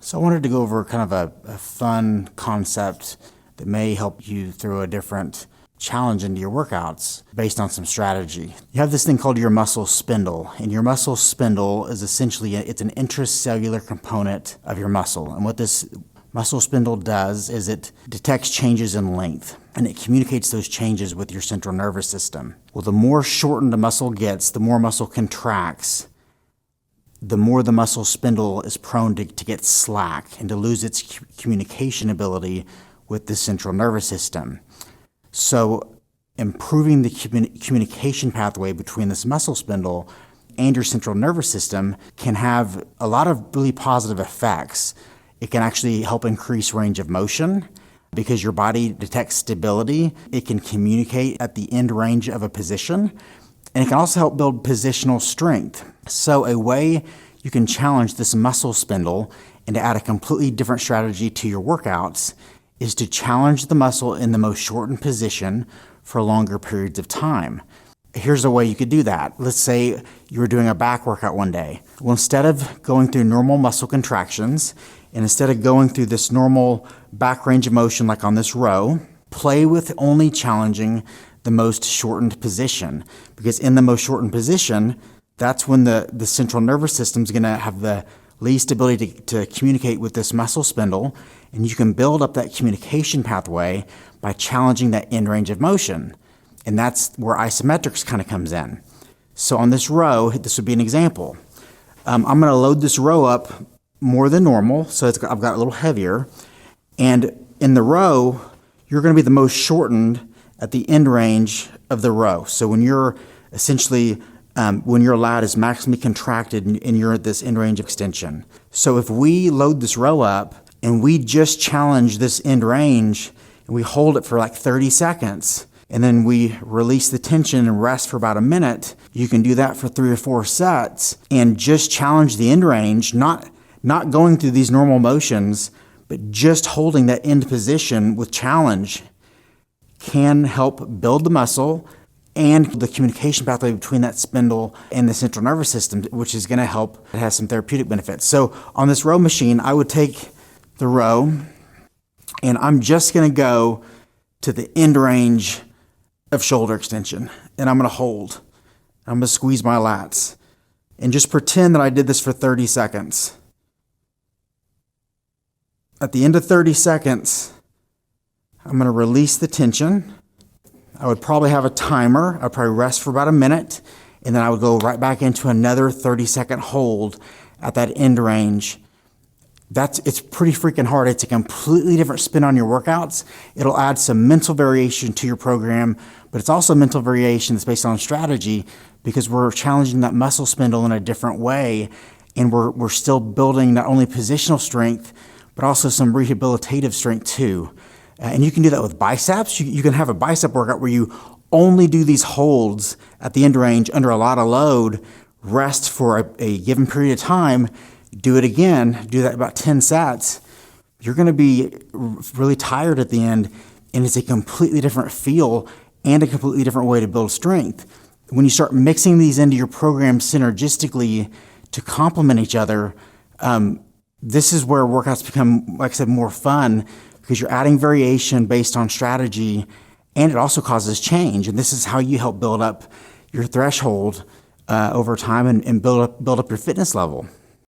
So I wanted to go over kind of a fun concept that may help you through a different challenge into your workouts based on some strategy. You have this thing called your muscle spindle, and your muscle spindle is essentially, it's an intracellular component of your muscle. And what this muscle spindle does is it detects changes in length, and it communicates those changes with your central nervous system. Well, the more shortened a muscle gets, the more muscle contracts, the more the muscle spindle is prone to get slack and to lose its communication ability with the central nervous system. So improving the communication pathway between this muscle spindle and your central nervous system can have a lot of really positive effects. It can actually help increase range of motion because your body detects stability. It can communicate at the end range of a position, and it can also help build positional strength. So a way you can challenge this muscle spindle and to add a completely different strategy to your workouts is to challenge the muscle in the most shortened position for longer periods of time. Here's a way you could do that. Let's say you were doing a back workout one day. Well, instead of going through normal muscle contractions, and instead of going through this normal back range of motion like on this row, play with only challenging the most shortened position. Because in the most shortened position, that's when the central nervous system is going to have the least ability to communicate with this muscle spindle, and you can build up that communication pathway by challenging that end range of motion. And that's where isometrics kind of comes in. So on this row, this would be an example. I'm going to load this row up more than normal, so I've got a little heavier. And in the row, you're going to be the most shortened at the end range of the row. So when you're essentially when your lat is maximally contracted and you're at this end range extension. So if we load this row up and we just challenge this end range and we hold it for like 30 seconds and then we release the tension and rest for about a minute, you can do that for 3 or 4 sets and just challenge the end range, not going through these normal motions, but just holding that end position with challenge can help build the muscle and the communication pathway between that spindle and the central nervous system, which is going to help. It has some therapeutic benefits. So on this row machine, I would take the row and I'm just going to go to the end range of shoulder extension and I'm going to hold. I'm going to squeeze my lats and just pretend that I did this for 30 seconds. At the end of 30 seconds, I'm going to release the tension. I would probably have a timer. I'd probably rest for about a minute, and then I would go right back into another 30-second hold at that end range. It's pretty freaking hard. It's a completely different spin on your workouts. It'll add some mental variation to your program, but it's also mental variation that's based on strategy because we're challenging that muscle spindle in a different way, and we're still building not only positional strength, but also some rehabilitative strength too. And you can do that with biceps. You can have a bicep workout where you only do these holds at the end range under a lot of load, rest for a given period of time, do it again, do that about 10 sets. You're going to be really tired at the end, and it's a completely different feel and a completely different way to build strength. When you start mixing these into your program synergistically to complement each other, this is where workouts become, like I said, more fun, because you're adding variation based on strategy, and it also causes change. And this is how you help build up your threshold over time and build up your fitness level.